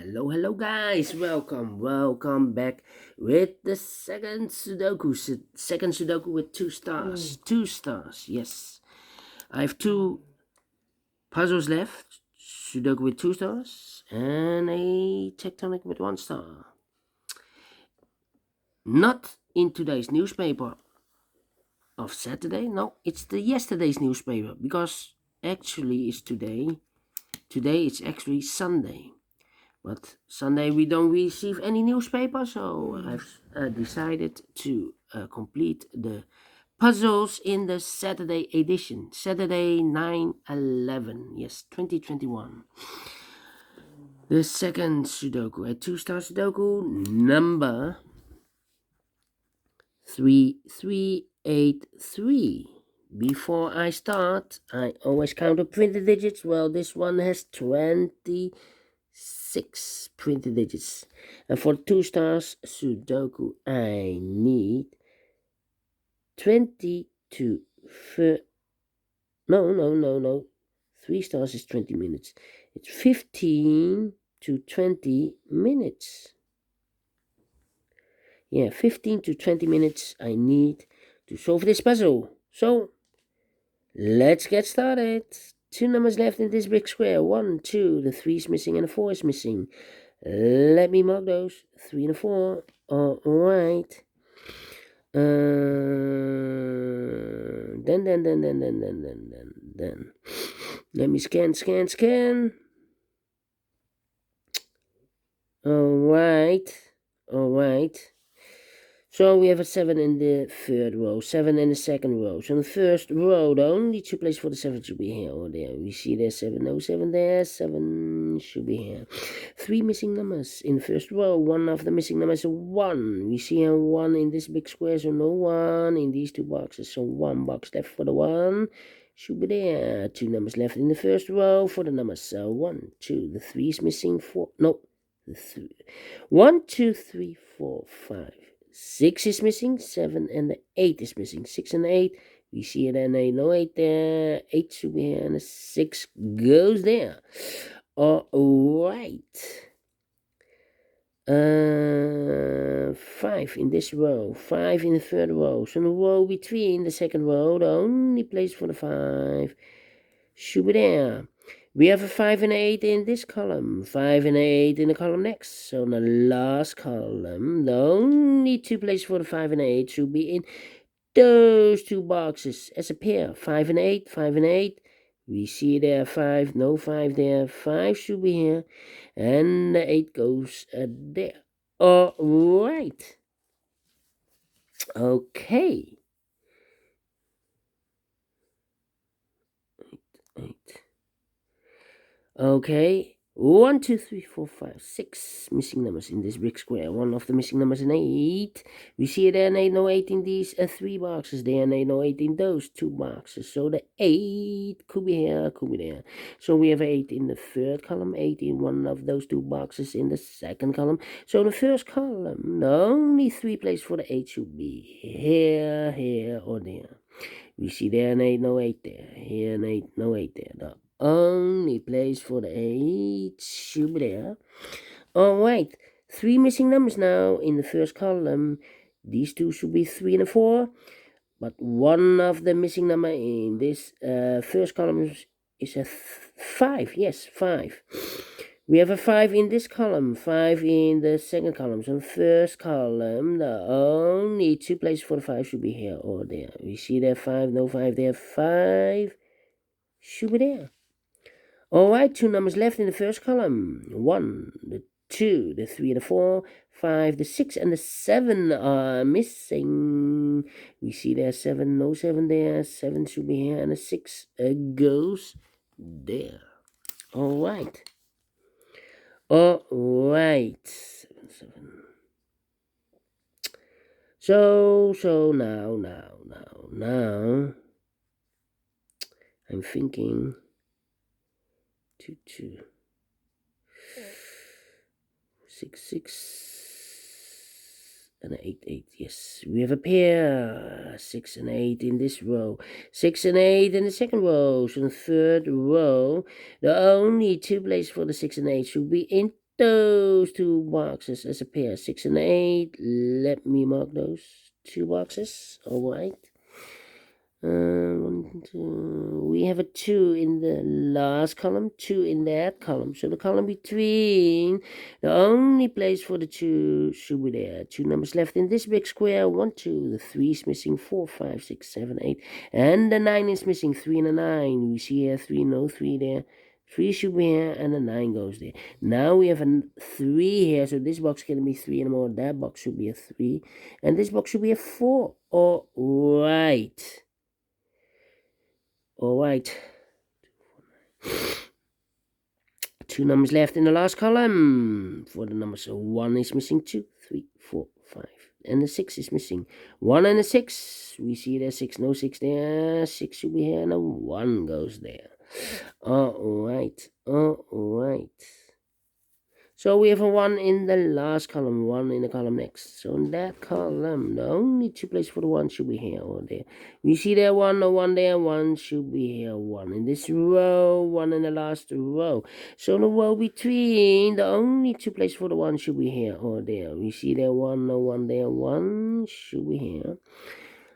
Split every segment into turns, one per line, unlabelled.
Hello guys, welcome back with the second Sudoku with 2 stars, 2 stars, yes. I have two puzzles left, Sudoku with 2 stars and a tectonic with 1 star. Not in today's newspaper of Saturday, no, it's the yesterday's newspaper, because actually it's today it's actually Sunday. But Sunday we don't receive any newspaper, so I've decided to complete the puzzles in the Saturday edition. Saturday 9/11, yes, 2021. The second Sudoku, a 2-star Sudoku, number 3383. Before I start, I always count the printed digits. Well, this one has 26 printed digits. And for 2 stars Sudoku, I need 22. No. 3 stars is 20 minutes. It's 15 to 20 minutes. Yeah, 15 to 20 minutes I need to solve this puzzle. So, let's get started. 2 numbers left in this big square. 1, 2, the 3 is missing and the 4 is missing. Let me mark those. 3 and a 4. Alright. Then. Let me scan. Alright. So we have a 7 in the third row, 7 in the second row. So in the first row, the only 2 places for the 7 should be here or there. We see there's 7, no 7 there, 7 should be here. 3 missing numbers in the first row. One of the missing numbers is 1. We see here 1 in this big square, so no 1 in these 2 boxes. So 1 box left for the 1. Should be there. 2 numbers left in the first row for the numbers. So 1, 2, the 3 is missing, 4. No, the 3. 1, 2, 3, 4, 5. 6 is missing, 7 and the 8 is missing. 6 and the 8, we see it, and no 8 there. 8 should be here, and the 6 goes there. Alright. 5 in this row, 5 in the third row. So in the row between the second row, the only place for the 5 should be there. We have a 5 and 8 in this column, 5 and 8 in the column next. So in the last column, the only 2 places for the 5 and 8 should be in those 2 boxes as a pair. 5 and 8, 5 and 8. We see there 5, no 5 there. 5 should be here, and the 8 goes there. Alright. Okay. 8. Okay, 1, 2, 3, 4, 5, 6 missing numbers in this big square. One of the missing numbers is 8. We see there, and 8, no 8 in these 3 boxes. There, and 8, no 8 in those 2 boxes. So the 8 could be here, could be there. So we have 8 in the third column, 8 in one of those 2 boxes in the second column. So the first column, the only 3 places for the 8 should be here, or there. We see there, and 8, no 8 there. Here, and 8, no 8 there. The only place for the 8 should be there. Alright, 3 missing numbers now in the first column. These 2 should be 3 and a 4. But one of the missing number in this first column is a 5. Yes, 5. We have a 5 in this column, 5 in the second column. So in the first column, the only 2 places for the 5 should be here or there. We see there 5, no 5 there, 5 should be there. Alright, 2 numbers left in the first column. 1, the 2, the 3, and the 4, 5, the 6, and the 7 are missing. We see there 7, no 7 there, 7 should be here, and the 6 goes there. Alright. 7. So now, I'm thinking 2, 6, and 8. Yes, we have a pair. 6 and 8 in this row. 6 and 8 in the second row. So in the third row, the only 2 places for the 6 and 8 should be in those two boxes as a pair, 6 and 8. Let me mark those two boxes. All right. We have a 2 in the last column, 2 in that column. So the column between, the only place for the 2 should be there. 2 numbers left in this big square. 1, 2. The 3 is missing. 4, 5, 6, 7, 8. And the 9 is missing. 3 and a 9. We see here 3, no 3 there. 3 should be here, and a 9 goes there. Now we have a 3 here, so this box can be 3 anymore. That box should be a 3, and this box should be a 4. All right. All right. 2 numbers left in the last column. For the numbers, so 1 is missing. 2, 3, 4, 5. And the 6 is missing. 1 and a 6. We see there 6, no 6 there. 6 should be here, and a 1 goes there. All right. All right. So we have a 1 in the last column, 1 in the column next. So in that column, the only 2 places for the 1 should be here or there. We see there 1, no 1 there, 1 should be here, 1 in this row, 1 in the last row. So the row between, the only 2 places for the 1 should be here or there. We see there 1, no 1 there, 1 should be here.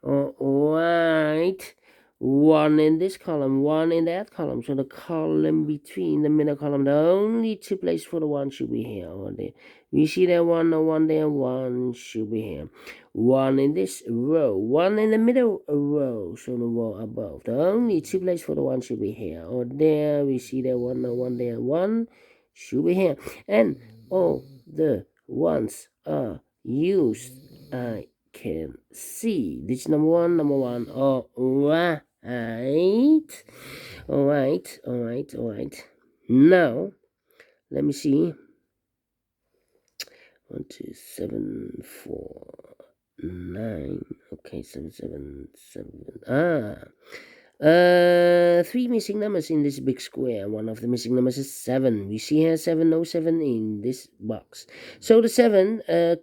All right. 1 in this column, 1 in that column. So the column between, the middle column, the only 2 places for the 1 should be here or there. We see there 1, no 1 there, 1 should be here. 1 in this row, 1 in the middle row, so the row above. The only 2 places for the 1 should be here or there. We see there 1, no 1 there, 1 should be here. And all the 1s are used. I can see. Digit number 1, number 1. All right. All right. Now, let me see. 1, 2, 7, 4, 9. Okay, 7, 7, 7. 3 missing numbers in this big square. One of the missing numbers is 7. We see here 7, no 7 in this box. So the 7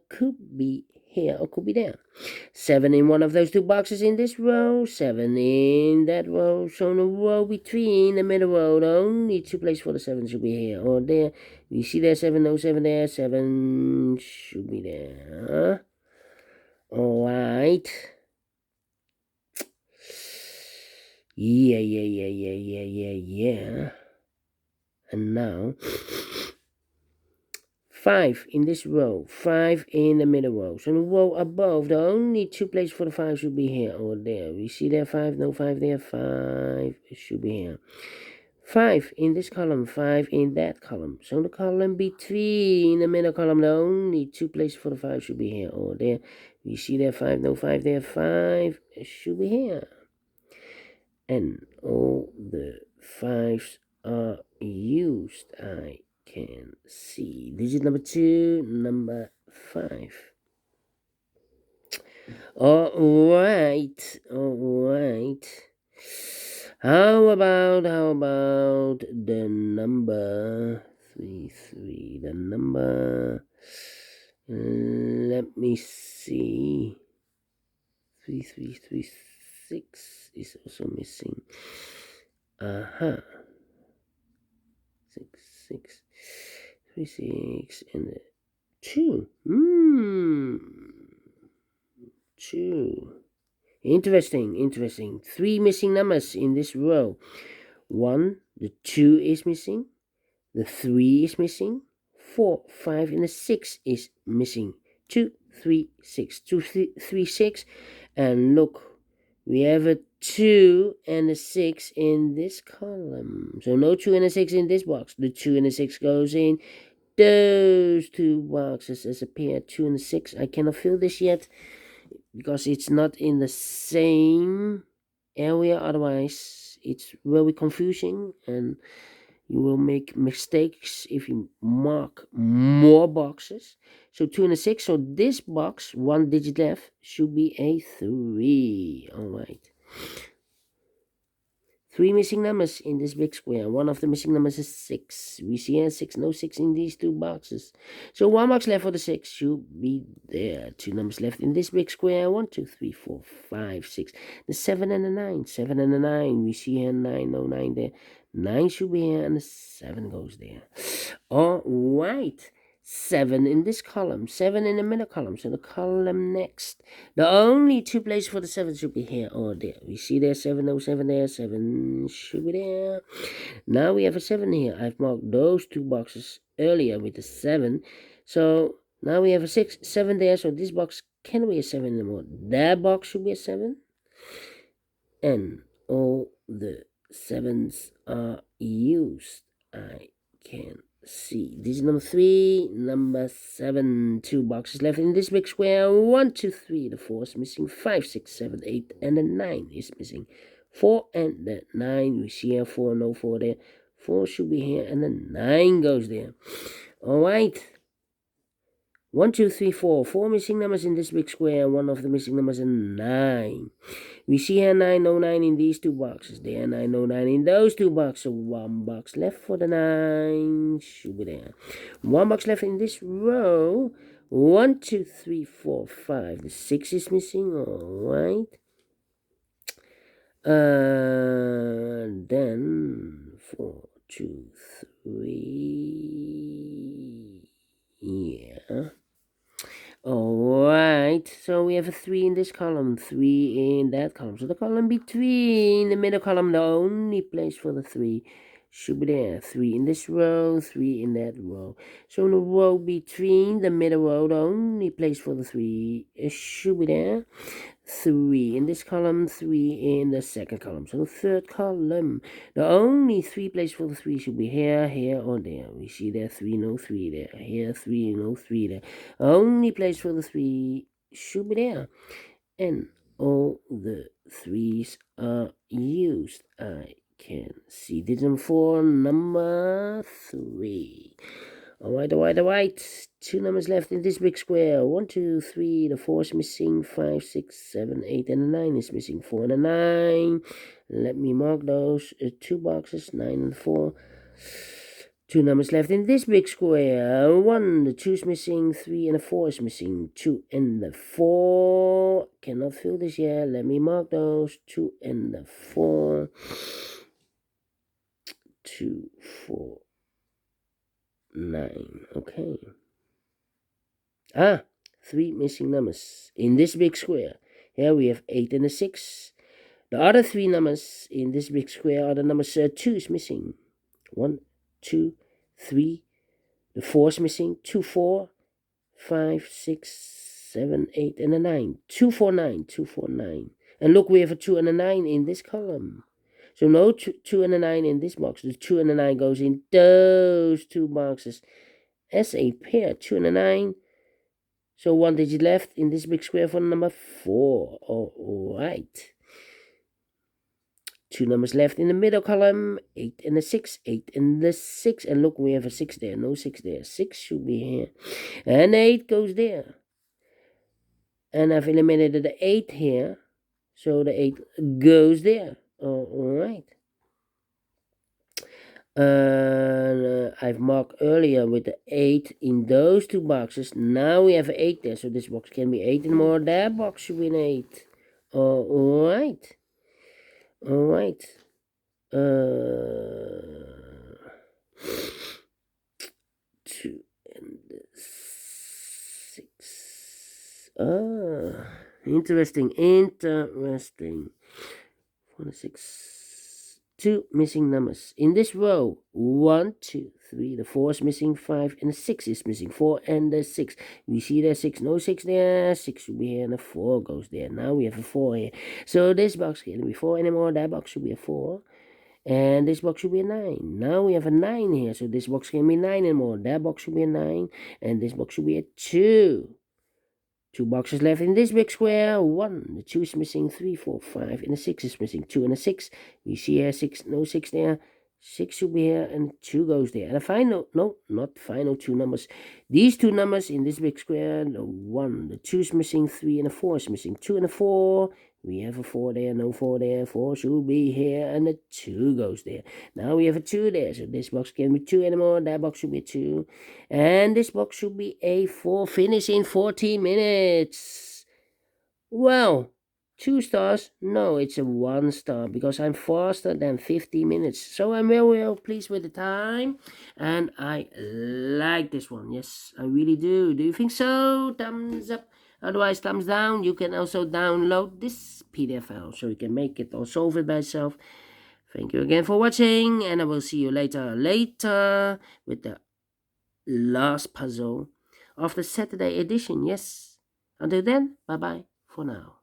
could be here or could be there. 7 in one of those 2 boxes in this row, 7 in that row. So in the row between, the middle row, the only 2 places for the 7 should be here or there. We see there 7, no 7 there, 7 should be there. All right. Yeah. And now 5 in this row, 5 in the middle row. So the row above, the only 2 places for the 5 should be here or there. We see there 5, no 5 there, 5 should be here. 5 in this column, 5 in that column. So the column between, the middle column, the only 2 places for the 5 should be here or there. We see there 5, no 5 there, 5 should be here. And all the 5s are used. I can see. Digit number 2, number 5. All right. How about the number 3, the number, let me see, 6 is also missing. 6, 3, 6, and 2. 2. Interesting. 3 missing numbers in this row. 1, the 2 is missing. The 3 is missing. 4, 5, and the 6 is missing. 2, 3, 6. 2, 3, 6. And look, we have a 2 and a 6 in this column. So no 2 and a 6 in this box. The 2 and the 6 goes in those 2 boxes as a pair. 2 and 6. I cannot fill this yet because it's not in the same area. Otherwise, it's very confusing and you will make mistakes if you mark more boxes. So 2 and a 6. So this box, 1 digit left, should be a 3. All right. 3 missing numbers in this big square. One of the missing numbers is 6. We see here 6, no 6 in these 2 boxes. So 1 box left for the 6 should be there. 2 numbers left in this big square. 1, 2, 3, 4, 5, 6. The 7 and the 9. 7 and the 9. We see here 9, no 9 there. 9 should be here, and the 7 goes there. All right. 7 in this column, 7 in the middle column, so the column next. The only two places for the 7 should be here or there. We see there 7, no 7 there, 7 should be there. Now we have a 7 here. I've marked those two boxes earlier with the 7. So now we have a 6, 7 there, so this box can be a 7 anymore. That box should be a 7. And all the 7s are used. I can see. This is number 3, number 7. 2 boxes left in this big square. 1, 2, 3. The 4 is missing. 5, 6, 7, 8, and the 9 is missing. 4 and the 9. We see here 4, no 4 there. 4 should be here, and the 9 goes there. All right. 1, 2, 3, 4. 4 missing numbers in this big square. One of the missing numbers is 9. We see here 9, no 9 in these two boxes. There 9, no 9 in those two boxes. So 1 box left for the 9. Should be there. 1 box left in this row. 1, 2, 3, 4, 5. The 6 is missing. All right. Then 4, 2, 3. Yeah. Alright, so we have a 3 in this column, 3 in that column. So the column between the middle column, the only place for the 3 should be there. 3 in this row, 3 in that row. So in the row between the middle row, the only place for the 3 should be there. 3 in this column, 3 in the second column. So the third column, the only 3 places for the 3 should be here, here, or there. We see there 3, no 3 there. Here 3, no 3 there. Only place for the 3 should be there. And all the 3s are used. I can see this number 4, number 3. Alright. 2 numbers left in this big square. 1, 2, 3. The 4 is missing. 5, 6, 7, 8, and the 9 is missing. 4 and the 9. Let me mark those 2 boxes, 9 and 4. 2 numbers left in this big square. 1, the 2 is missing. 3 and the 4 is missing. 2 and the 4. Cannot fill this yet. Let me mark those. 2 and the 4. 2, 4. 9. Okay. 3 missing numbers in this big square. Here we have 8 and a 6. The other 3 numbers in this big square are the numbers 2 is missing. 1, 2, 3. The 4 is missing. 2, 4, 5, 6, 7, 8, and a 9. 2, 4, 9. 2, 4, 9. And look, we have a 2 and a 9 in this column. So no 2 and a 9 in this box. The 2 and a 9 goes in those 2 boxes as a pair. 2 and a 9. So 1 digit left in this big square for number 4. Alright. 2 numbers left in the middle column. 8 and a 6. 8 and the 6. And look, we have a 6 there. No 6 there. 6 should be here. And 8 goes there. And I've eliminated the 8 here. So the 8 goes there. Alright. I've marked earlier with the 8 in those 2 boxes. Now we have 8 there, so this box can be 8 and more. That box should be an 8. Alright. 2 and 6. Interesting. 6. 2 missing numbers in this row. 1, 2, 3. The 4 is missing. 5 and the 6 is missing. 4 and the 6. We see there 6. No 6 there. 6 should be here and the 4 goes there. Now we have a 4 here. So this box can't be 4 anymore. That box should be a 4. And this box should be a 9. Now we have a 9 here. So this box can't be 9 anymore. That box should be a 9. And this box should be a 2. 2 boxes left in this big square. 1. The 2 is missing. 3, 4, 5. And the 6 is missing. 2 and a 6. We see here 6. No 6 there. 6 should be here. And 2 goes there. And the final, no, not final 2 numbers. These 2 numbers in this big square. The 1. The 2 is missing. 3 and the 4 is missing. 2 and the 4. We have a 4 there. No 4 there. 4 should be here. And the 2 goes there. Now we have a 2 there. So this box can't be 2 anymore. That box should be a 2. And this box should be a 4. Finish in 14 minutes. Well, 2 stars? No, it's a 1 star because I'm faster than 50 minutes. So I'm very well pleased with the time, and I like this one. Yes, I really do. Do you think so? Thumbs up. Otherwise, thumbs down. You can also download this PDF file so you can make it or solve it by yourself. Thank you again for watching, and I will see you later with the last puzzle of the Saturday edition. Yes. Until then, bye bye for now.